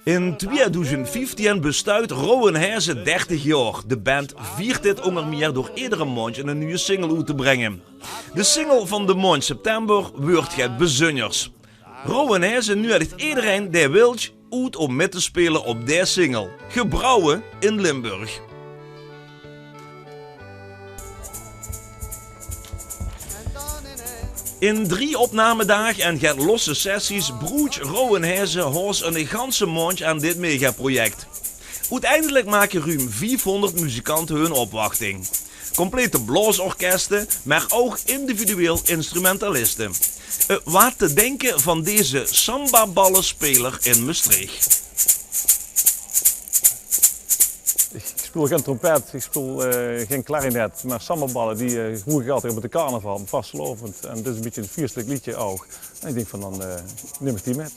In 2015 bestuit Rauwenhuizen 30 jaar. De band viert dit onder meer door iedere maand een nieuwe single uit te brengen. De single van de maand september wordt het Bezunjers. Rauwenhuizen nu het iedereen die wil uit om mee te spelen op deze single. Gebrouwen in Limburg. In 3 opnamedagen en get losse sessies broedt Rauwenhuizen Hoos een ganse maand aan dit megaproject. Uiteindelijk maken ruim 500 muzikanten hun opwachting. Complete blaasorkesten, maar ook individueel instrumentalisten. Wat te denken van deze samba-ballenspeler in Maastricht? Ik speel geen trompet, ik speel geen klarinet, maar sambaballen die hoor ik altijd op de carnaval, vastlovend. En dit is een beetje een vierstuk liedje ook. En ik denk van dan neem ik die met.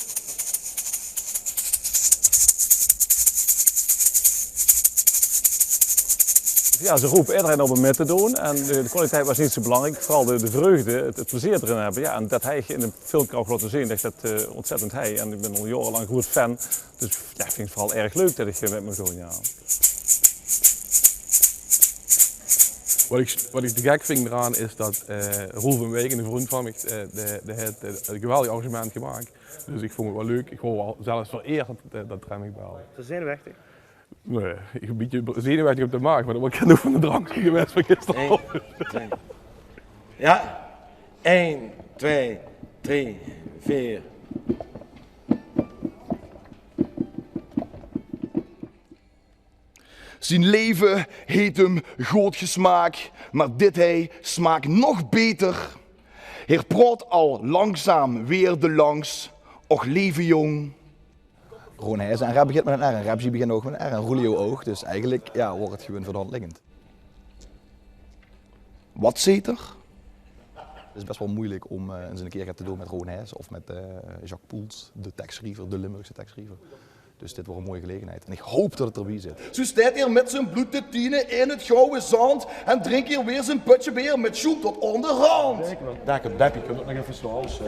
Ja, ze roepen iedereen op om mee te doen en de kwaliteit was niet zo belangrijk, vooral de vreugde, het plezier erin hebben. Ja, en dat hij in de filmkrant laten zien, dat dat ontzettend hij. En ik ben al jarenlang goed fan, dus ja, ik vind het vooral erg leuk dat ik met me doen. Ja. Wat ik te gek vind eraan is dat Roel van Wegen, een vriend van mij, heeft een geweldig arrangement gemaakt. Dus ik vond het wel leuk. Ik word wel zelfs vereerd dat Remming belde. Ze zijn zenuwachtig? Nee, ik ben een beetje zenuwachtig op de maag, maar dat was ik nog van de drankje geweest van gisteren. 1, 2. Ja, 1, 2, 3, 4. Zijn leven heet hem groot gesmaak, maar dit hij smaakt nog beter. Hij praat al langzaam weer de langs, och leven jong. Rauwenhuizen en rap begint met een R en Rapsie begint ook met een R en Julio ook, dus eigenlijk ja, wordt het gewoon voor de hand liggend. Wat zeter? Het is best wel moeilijk om eens een keer te doen met Rauwenhuizen of met Jacques Poels, de tekstschrijver, de Limburgse tekstschrijver. Dus dit wordt een mooie gelegenheid en ik hoop dat het erbij zit. Zo staat hier met zijn bloed te tienen in het gouden zand en drinkt hier weer zijn putje beer met schoen tot onderhand. Daar heb je nog even zoals.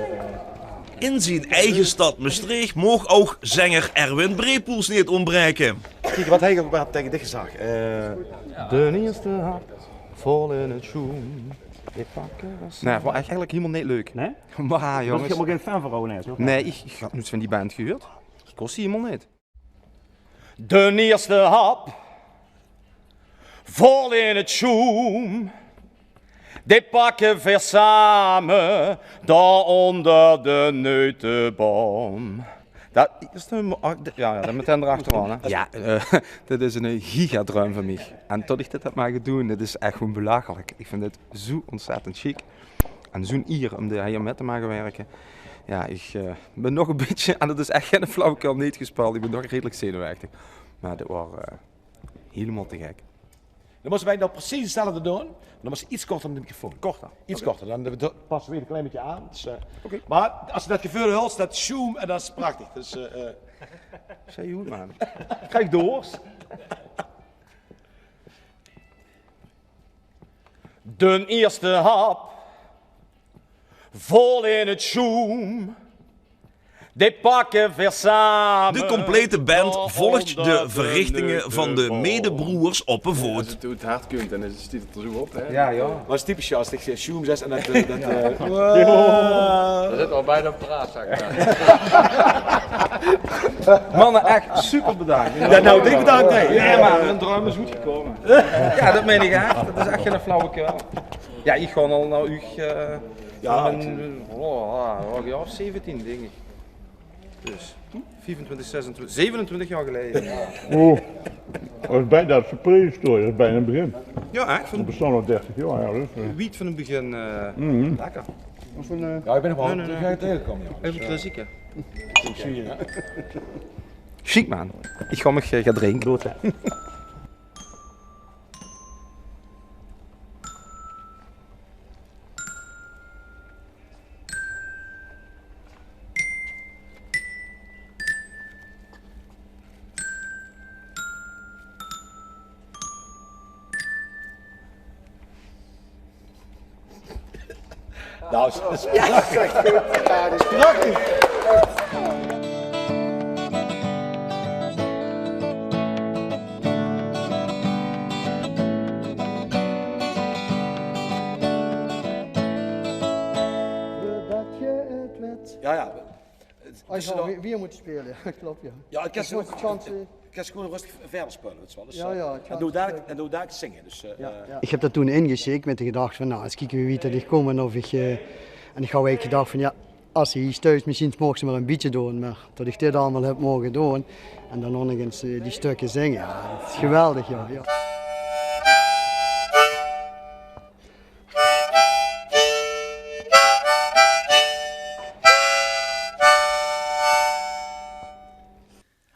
In zijn eigen stad Maastricht mocht ook zanger Erwin Brepoels niet ontbreken. Kijk, wat hij ook tegen dit gezegd. De eerste hap, vol in het schoen. Nee, maar eigenlijk helemaal niet leuk. Nee? Maar jongens. Ik heb ook geen fan van Rauwenhuizen. Nee, ik heb niets van die band gehuurd. Ik kost die helemaal niet. De eerste hap, vol in het schoen. Die pakken we samen, daar onder de neutenboom. Dat is de, ja, dat meteen erachteraan. Hè? Ja, dit is een gigadruim van mij. En tot ik dit heb mogen doen, dit is echt gewoon belachelijk. Ik vind dit zo ontzettend chic. En zo'n eer om hier met te mogen werken. Ja, ik ben nog een beetje, en dat is echt geen flauwekul niet gespeeld, ik ben nog redelijk zenuwachtig. Maar dit was helemaal te gek. Dan moesten wij nou precies hetzelfde doen. Dan was het iets korter dan de microfoon. Korter. Iets korter. Dan passen we weer een klein beetje aan. Dus, maar als je dat gevoel hoort, dat zoom en dat is prachtig. Dus, Zeg je goed, man. krijg door. De eerste hap, vol in het zoom. Die pakken we samen. De complete band volgt de verrichtingen van de medebroers op een voet. Als het hoe het hard kunt, dan stiet het er zo op. Hè? Ja, ja. Dat is typisch als ik zoom 6 en dat... Dat zit al bijna op praat, zeg ik. Mannen, echt super bedankt. Ja, nou, dik bedankt. Nee, maar mijn druim is goed gekomen. Ja, dat meen ik echt. Dat is echt geen flauwekul. Ja, ik ga al naar u. Ja, een jaar of 17 denk ik. Dus 24, 26, 27 jaar geleden. Ja. Oh, dat is bijna een prehistorie, dat is bijna een begin. Ja, echt. We bestaan al 30 jaar. Ja, dus, Wiet van het begin. Lekker. Ja, ik ben nog wel tegengekomen. Even klassiek, hè. Chic, man. Ik ga me gaan drinken. Nou, dat is prachtig. Ja, dat is prachtig. ja. Als je weer moet spelen, klopt ja. Ja, ik kan nog chance. Ik ga gewoon rustig verder spelen, weet je wel. Dus, Ja, en doe daar zingen. Dus, Ik heb dat toen ingeschikt met de gedachte van, nou, eens kijken wie dat ik kom en of ik... en ik had eigenlijk gedacht van, ja, als hij thuis misschien mocht ze maar een beetje doen, maar dat ik dit allemaal heb mogen doen en dan nog eens die stukken zingen, ja, dat is geweldig, ja.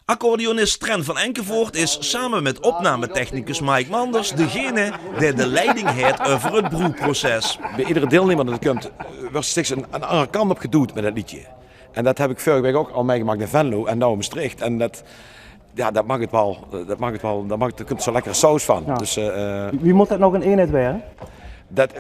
Accordeonist Tren van Enkevoort is samen met opnametechnicus Mike Manders degene die de leiding heeft over het broedproces. Bij iedere deelnemer dat komt, wordt steeds een andere kant op geduwd met dat liedje. En dat heb ik vorige week ook al meegemaakt in Venlo en nou in Maastricht. En dat mag het wel, er komt zo lekkere saus van. Ja. Dus, Wie moet dat nog een eenheid werden?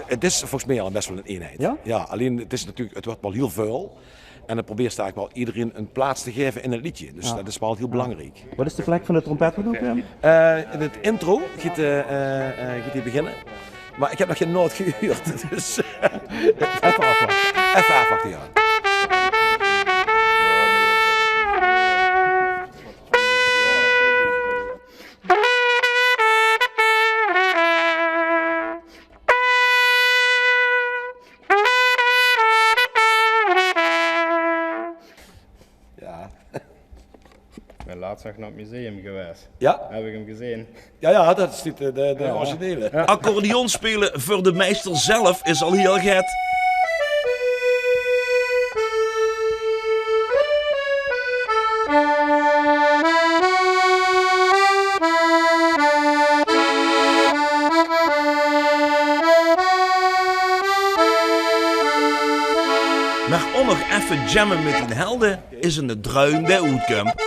Het is volgens mij al best wel een eenheid. Ja? Ja, alleen het wordt wel heel veel. En dan probeert eigenlijk wel iedereen een plaats te geven in het liedje. Dus dat is wel heel belangrijk. Wat is de plek van de trompetgroep? In het intro gaat hij beginnen. Maar ik heb nog geen noot gehuurd. Dus even afwachten. Even afwachten, ja. Ik ben laatst nog naar het museum geweest. Ja? Heb ik hem gezien? Ja, dat is niet de originele. Accordeon spelen voor de meester zelf is al heel get. Maar om nog even jammen met die helden is een druim bij Oetkamp.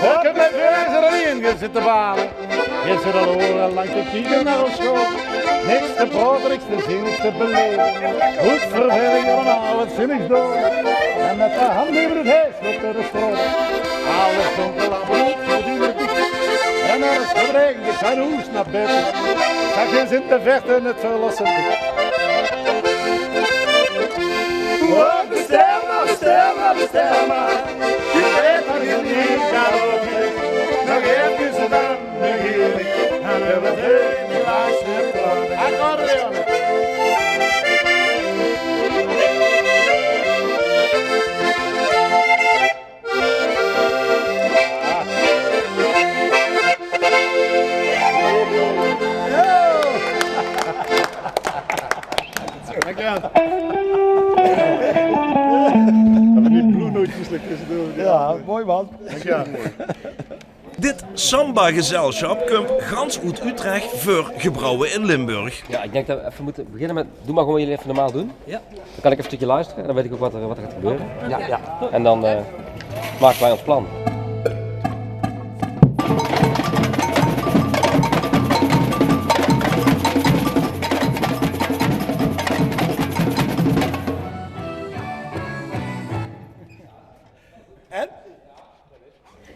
Welke met is er alleen je zit te balen. Je zit al oren lang te kijken naar ons school. Niks te praten, niks te zien, niks te beleven. Goed vervelling van het zinnig door. En met de hand over het huis loopt door de stroom. Alles donker aan bloed, voortdurend dicht. En er is verdregen, je zijn hoes naar buiten. Zag geen zin te vechten, het verlossen niet. Wat bestel maar. Je weet dat je niet gaat opleggen. Nog even en dan begin ik. En we hebben de laatste plan. Accordeon. Ja, mooi man. Ja. Dit samba-gezelschap komt gans uit Utrecht voor gebrouwen in Limburg. Ja, ik denk dat we even moeten beginnen met, doe maar gewoon jullie even normaal doen. Ja. Dan kan ik even een stukje luisteren en dan weet ik ook wat er gaat gebeuren. Ja. En dan maken wij ons plan.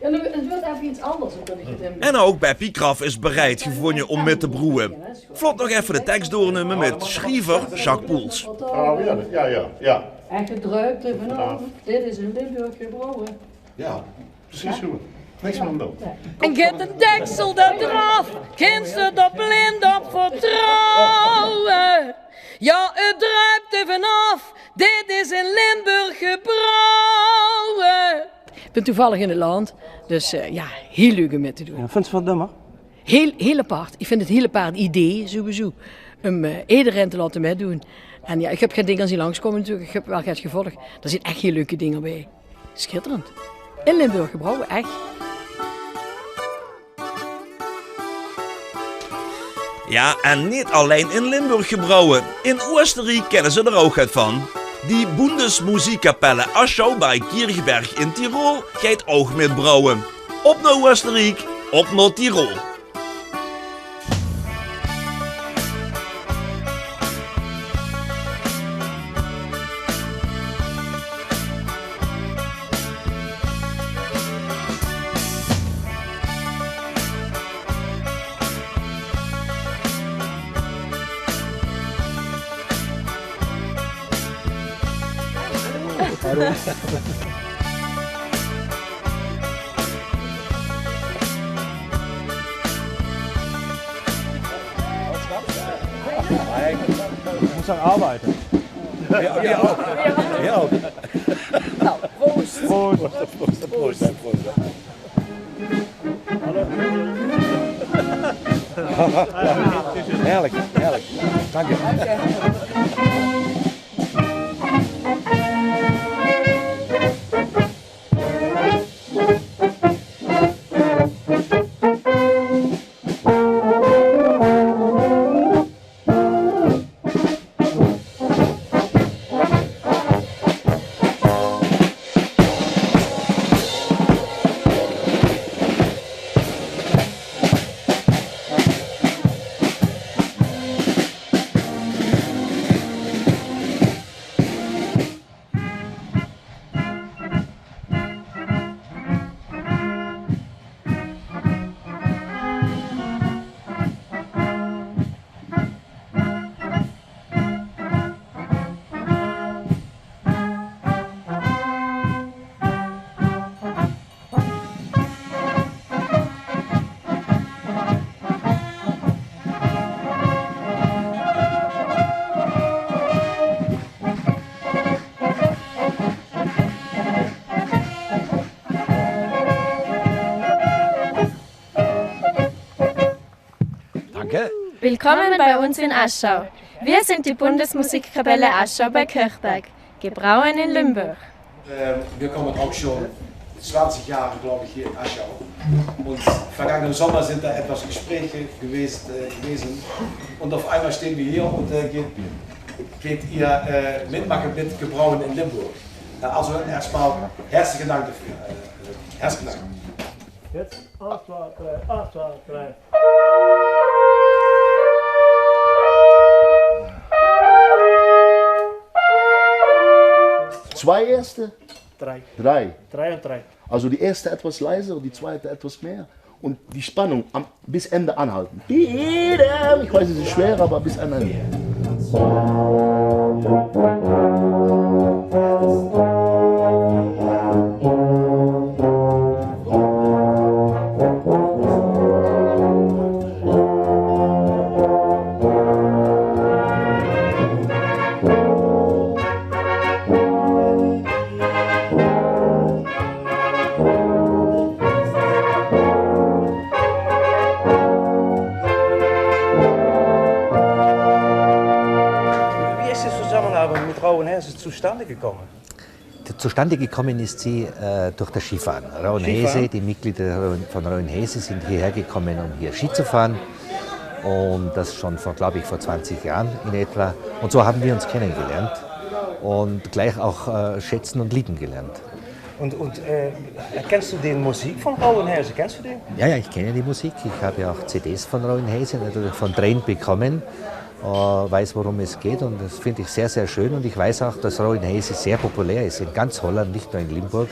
Ja, het wordt even iets anders dan ik het heb. En ook Beppie Kraf is bereid gevonden om met te broeien. Vlot nog even de tekst doornemen met schrijver Jacques Poels. Oh ja. En gedruipt er vanavond, dit is in Limburg gebrouwen. Ja, precies zo. Niks van hem doen. En get de deksel eraf, kind ze er blind op vertrouwen. Ja, het druipt er vanaf, dit is in Limburg gebrouwen. Ik ben toevallig in het land, dus ja, heel leuk om mee te doen. Ja, vind je het nummer? Heel apart. Ik vind het heel apart idee, sowieso, om iedereen te laten meedoen. En ja, ik heb geen dingen zien langskomen natuurlijk, ik heb wel het gevolg. Er zitten echt heel leuke dingen bij. Schitterend. In Limburg gebrouwen, echt. Ja, en niet alleen in Limburg gebrouwen. In Oostenrijk kennen ze er ook het van. Die Bundesmusikkapelle Aschau bij Kirchberg in Tirol gaat ook met brouwen. Op naar Oostenrijk, op naar Tirol. Ich muss noch arbeiten. Ja, auch. Ja, auch. Nou, proost. Prost. Heerlijk, heerlijk. Dank je. Willkommen bei uns in Aschau. Wir sind die Bundesmusikkapelle Aschau bei Kirchberg, gebrauen in Limburg. Wir kommen auch schon 20 Jahre, glaube ich, hier in Aschau. Und vergangenen Sommer sind da etwas Gespräche gewesen. Und auf einmal stehen wir hier und geht ihr mitmachen mit Gebrauen in Limburg. Also erstmal herzlichen Dank dafür. Herzlichen Dank. Jetzt 1, 2, 3, 1, 2, 3. Zwei erste? Drei. Drei. 3 und 3. Also die erste etwas leiser und die zweite etwas mehr. Und die Spannung bis Ende anhalten. Ich weiß, es ist schwer, aber bis Ende. Zustande gekommen? Zustande gekommen ist sie durch das Skifahren. Rauenhese, die Mitglieder von Rauenhese sind hierher gekommen, um hier Ski zu fahren. Und das schon vor 20 Jahren in etwa. Und so haben wir uns kennengelernt und gleich auch schätzen und lieben gelernt. Und kennst du die Musik von Rauenhese? Kennst du die? Ja, ich kenne die Musik. Ich habe ja auch CDs von Rauenhese, natürlich von Train bekommen. Weiß, worum es geht, und das finde ich sehr, sehr schön. Und ich weiß auch, dass Rauenhese sehr populär ist in ganz Holland, nicht nur in Limburg.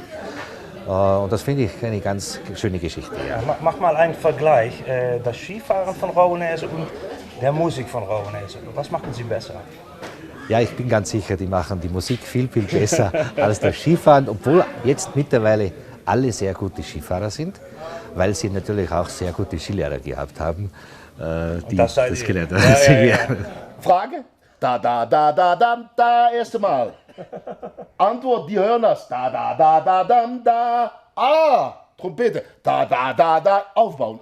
Und das finde ich eine ganz schöne Geschichte. Ja. Mach mal einen Vergleich, das Skifahren von Rauenhese und der Musik von Rauenhese. Was machen sie besser? Ja, ich bin ganz sicher, die machen die Musik viel, viel besser als das Skifahren, obwohl jetzt mittlerweile alle sehr gute Skifahrer sind, weil sie natürlich auch sehr gute Skilehrer gehabt haben. Die das gelernt haben. Ja. Frage? Da, erste Mal. Antwort, die hören das. Da. Ah, Trompete. Da. Aufbauen.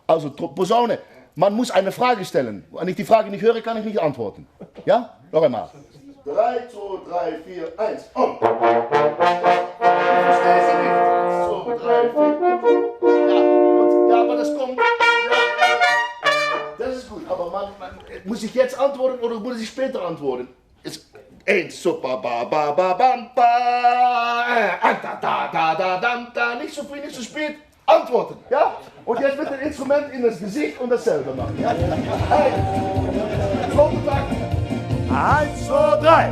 Also Posaune. Man muss eine Frage stellen. Wenn ich die Frage nicht höre, kann ich nicht antworten. Ja? Noch einmal. 3, 2, 3, 4, 1. Und. Ich verstehe sie nicht. 2, 3, 4. Ja, aber das kommt. Das ist gut, aber man, muss ich jetzt antworten oder muss ich später antworten? Ist 1, so, ba, bam, ba, da, nicht so viel, nicht so spät, antworten, ja? Und jetzt mit dem Instrument in das Gesicht und dasselbe machen, ja? Zweiter Takt. 1, 2, 3.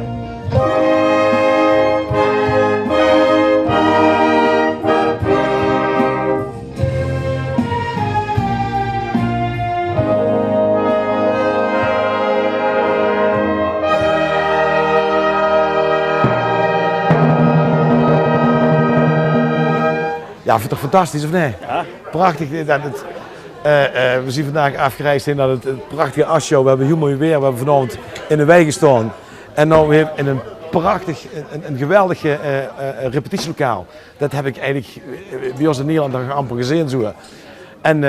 Ja, vind je toch fantastisch of nee? Ja. Prachtig. We zien vandaag afgereisd in dat het prachtige Asscho. We hebben heel mooi weer. We hebben vanavond in de wei gestaan. En nu weer in een prachtig, een geweldig repetitielokaal. Dat heb ik eigenlijk bij ons in Nederland nog amper gezien. Zo. En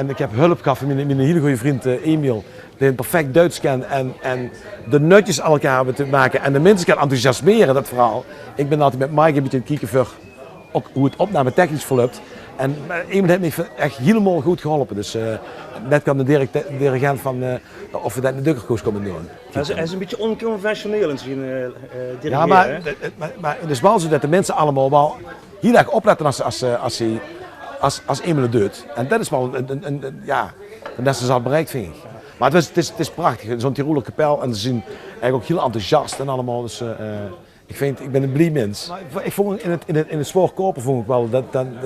ik heb hulp gehad van mijn hele goede vriend Emiel. Die een perfect Duits kent en de nutjes aan elkaar hebben te maken. En de mensen kan enthousiasmeren, dat verhaal. Ik ben altijd met Mike een beetje aan het kijken voor ook hoe het opname technisch verloopt. En iemand heeft me echt helemaal goed geholpen. Dus net kwam de dirigent van of we dat in de Dukkerkoers konden doen. Hij is een beetje onconventioneel in zijn dirigeren. Ja, maar het is wel zo dat de mensen allemaal wel heel erg opletten als Emil het doet. En dat is wel dat is al bereikt, vind ik. Maar het is prachtig, zo'n Tiroler kapel en ze zijn eigenlijk ook heel enthousiast en allemaal. Dus ik ben een blij mens. Ik vond in het zwaar kopen vond ik wel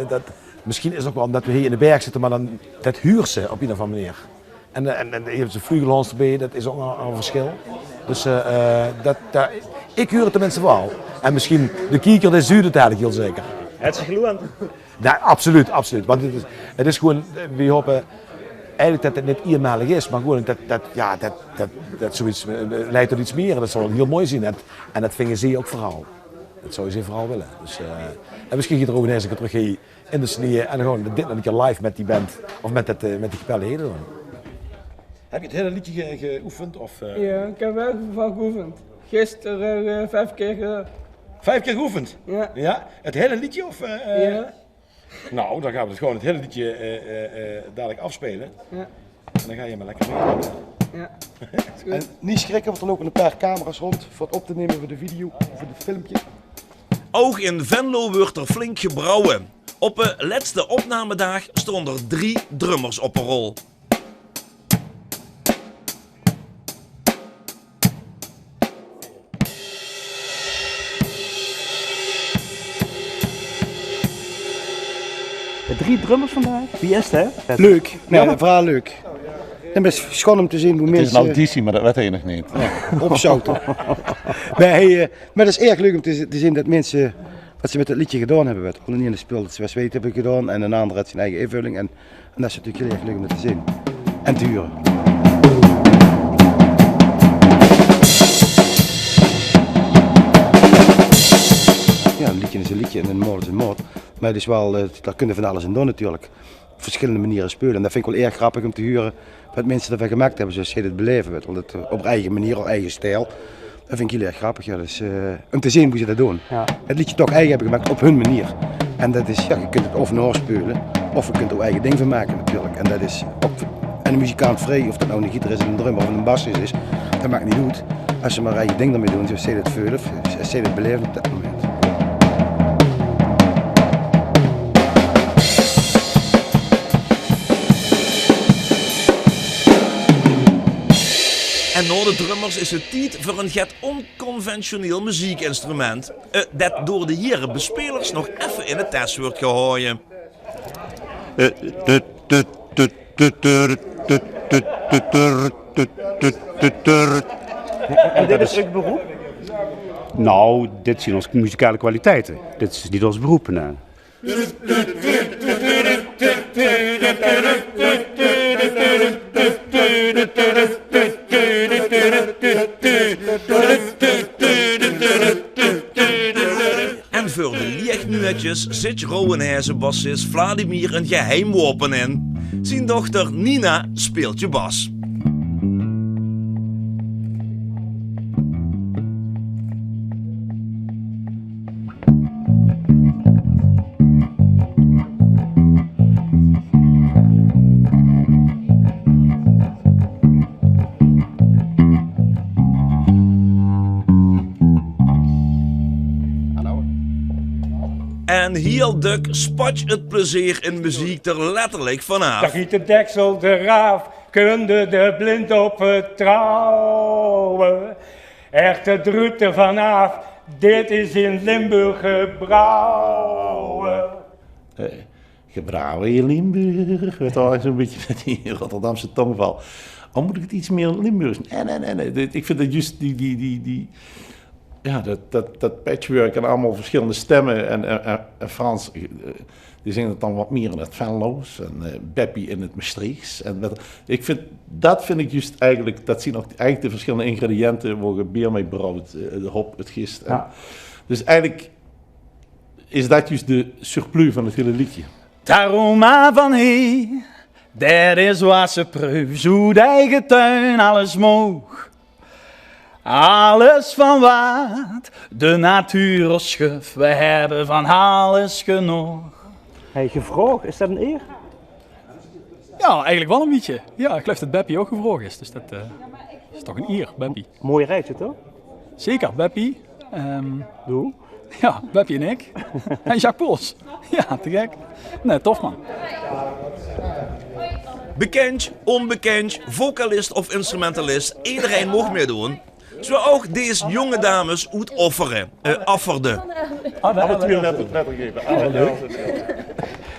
dat misschien is het ook wel omdat we hier in de berg zitten, maar dan dat huurt ze op een of andere manier. En je hebt ze vlugelhans erbij, dat is ook een verschil. Dus ik huur het de mensen wel. En misschien de kieker, de zuid het eigenlijk heel zeker. Het is geloend. Ja, absoluut. Want het is gewoon, we hopen eigenlijk dat het niet eenmalig is, maar gewoon dat zoiets leidt tot iets meer. Dat zal heel mooi zien. En dat vinden ze ook vooral. Dat zou je vooral willen. Dus, en misschien gaat er ook eens een keer terug in de sneeuw en gewoon dit nog een keer live met die band of met die kapellen heen doen. Heb je het hele liedje geoefend? Of, Ja, ik heb wel van geoefend. Gisteren 5 keer. 5 keer geoefend? Ja. Het hele liedje? Of, Ja. Nou, dan gaan we gewoon het hele liedje dadelijk afspelen. Ja. En dan ga je maar lekker mee. Ja. En niet schrikken, want er lopen een paar camera's rond voor het op te nemen voor de video, voor het filmpje. Ook in Venlo wordt er flink gebrouwen. Op de laatste opnamedag stonden er 3 drummers op een rol. De 3 drummers vandaag? Wie is het, hè? Leuk, nee, vooral leuk. Het is schoon om te zien hoe mensen... Het is een auditie, maar dat weet hij nog niet. Opzouten. Maar het is erg leuk om te zien dat mensen wat ze met het liedje gedaan hebben. Wat de ene speelt het West Weet hebben gedaan en een ander had zijn eigen invulling. En dat is natuurlijk heel erg leuk om te zien. En te huren. Ja, een liedje is een liedje en een moord is een moord. Maar het is wel, daar kunnen van alles in doen natuurlijk. Op verschillende manieren spelen. En dat vind ik wel erg grappig om te huren wat mensen ervan gemaakt hebben zoals zij het beleven. Weet. Want het, op eigen manier, op eigen stijl. Dat vind ik heel erg grappig. Ja. Dus, om te zien hoe ze dat doen. Ja. Het liedje toch eigen hebben gemaakt op hun manier. En dat is, ja, je kunt het of naspelen of je kunt er eigen ding van maken natuurlijk. En dat is ook, en een muzikant vrij, of dat nou een gitarist, een drummer of een bassist is, dat maakt niet uit. Als ze maar eigen ding ermee doen, zoals zij dat voelen, of zoals zij dat beleven op dat moment. En na de drummers is het tijd voor een get onconventioneel muziekinstrument. Dat door de heren bespelers nog even in de test wordt gehouden. En dit is uw beroep? Nou, dit zijn onze muzikale kwaliteiten. Dit is niet ons beroep. Nee. En voor de lichtnuetjes zit Rouwenheizen-bassist Vladimir een geheim wapen in. Zijn dochter Nina speelt je bas. En heel duk spat het plezier in muziek er letterlijk vanaf. Dan giet de deksel eraf, kunde de blind op vertrouwen. Echter drukt er vanaf, dit is in Limburg gebrouwen. Gebrouwen in Limburg, weet je, zo'n beetje met die Rotterdamse tongval. Al moet ik het iets meer Limburgs? Nee. Ik vind dat juist die ja, dat patchwork en allemaal verschillende stemmen. En Frans, die zingt het dan wat meer in het Venlo's. En Beppie in het Maastrichts. Dat vind ik juist eigenlijk, dat zien ook eigenlijk de verschillende ingrediënten worden bier mee brouwd. De hop, het gist. Ja. Dus eigenlijk is dat juist de surplus van het hele liedje. Het aroma van hier, dat is wat ze proef. Zo de eigen tuin, alles moog. Alles van wat de natuur ons schuf. We hebben van alles genoeg. Hey, gevraagd, is dat een eer? Ja, eigenlijk wel een beetje. Ja, ik geloof dat Beppie ook gevraagd is. Dus dat is toch een eer, Beppie. Mooi rijtje, toch? Zeker, Beppie. Doe? Ja, Beppie en ik. En Jacques Pols. Ja, te gek. Nee, tof man. Bekend, onbekend, vocalist of instrumentalist, iedereen mocht meedoen. Zo ook deze jonge dames uit Offeren, Afferde. Alle twee net geven.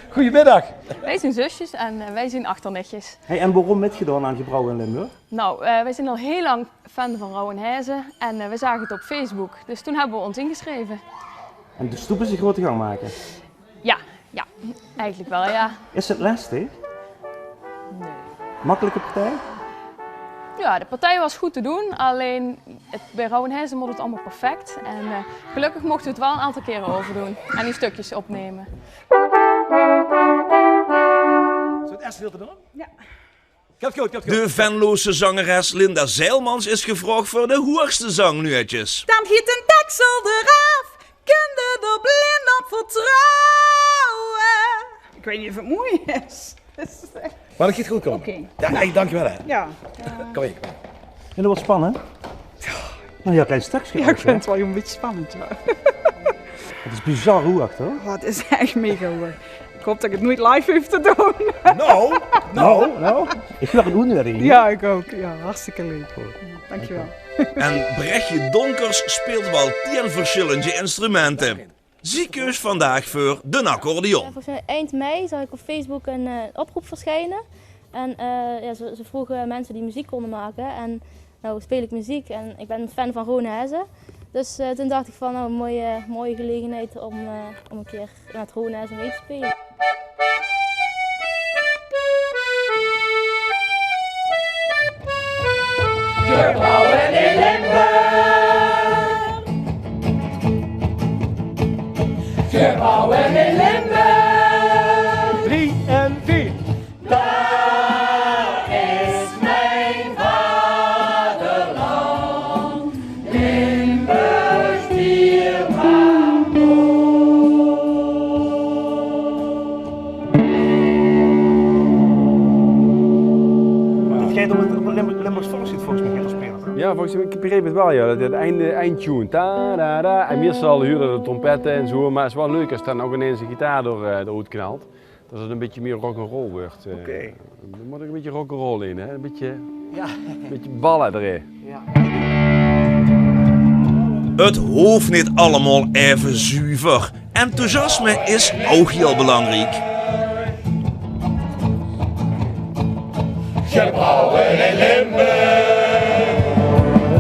Goedemiddag. Wij zijn zusjes en wij zijn achternetjes. Hey, en waarom met je dan aan gebrouwen in Limburg? Nou, wij zijn al heel lang fan van Rauwenheze en we zagen het op Facebook. Dus toen hebben we ons ingeschreven. En de stoep is een grote gang maken? Ja, eigenlijk wel, ja. Is het lastig? Nee. Makkelijke partij? Ja, de partij was goed te doen, alleen bij Rauwenheze moet het allemaal perfect. En gelukkig mochten we het wel een aantal keren overdoen en die stukjes opnemen. Zullen we het eerste deel te doen? Ja. De Venlose zangeres Linda Zeilmans is gevraagd voor de hoogste zangnuetjes. Dan giet een deksel eraf, kende er blind op vertrouwen. Ik weet niet of het mooi is. Maar dat gaat goed komen. Oké. Ja, hey, dankjewel hè. Ja. Kom hier. En dat wordt spannend. Nou ja, klein stukje. Ja, ik vind het wel een beetje spannend. Ja. Het is bizar roerig, hoor. Oh, het is echt mega hoor. Ik hoop dat ik het nooit live hoef te doen. Nou. Ik wil het doen weer. Ja, ik ook. Ja, hartstikke leuk. Dankjewel. En Brechtje Donkers speelt wel 10 verschillende instrumenten. Ziekeus vandaag voor de accordeon. Volgens mij eind mei zag ik op Facebook een oproep verschijnen. En ze vroegen mensen die muziek konden maken. En nou speel ik muziek en ik ben fan van Rauwenheze. Dus toen dacht ik van nou, een mooie gelegenheid om een keer met Rauwenheze mee te spelen. Gebrouwen in Limburg. Gebrouwen in Limburg. 3 en 4. Daar is mijn vaderland. Limburg dierbaar Het gaat om het Limburgs volkslied volgens mij te spelen. Ja, volgens mij, ik begreep het wel, ja. Dat eindtune. Ta-da-da. En meestal huren de trompetten en zo, maar het is wel leuk als dan ook ineens een gitaar eruit knalt. Dat het een beetje meer rock'n'roll wordt. Oké. Er moet ook een beetje rock'n'roll in, hè. Een beetje ballen erin. Ja. Het hoeft niet allemaal even zuiver. Enthousiasme is ook heel belangrijk. Gebrouwen in Limburg.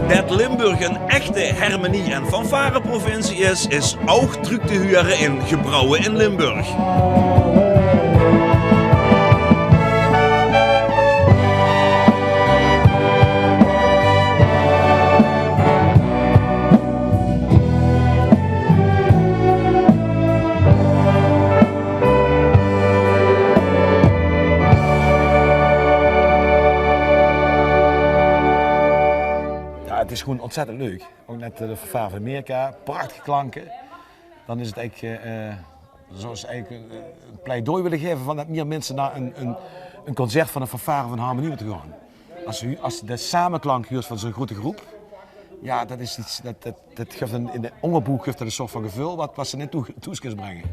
Dat Limburg een echte harmonie- en fanfareprovincie is ook terug te huren in Gebrouwen in Limburg. Het is gewoon ontzettend leuk. Ook net de fanfare van Amerika, prachtige klanken. Dan is het eigenlijk, zoals eigenlijk een pleidooi willen geven van dat meer mensen naar een concert van een fanfare van Harmonie moeten gaan. Als de samenklank hoort van zo'n grote groep, ja, dat is iets, dat geeft in de onderboek geeft dat een soort van gevoel wat ze net toe kunnen brengen.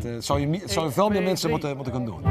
Dat zou veel meer mensen moeten gaan doen.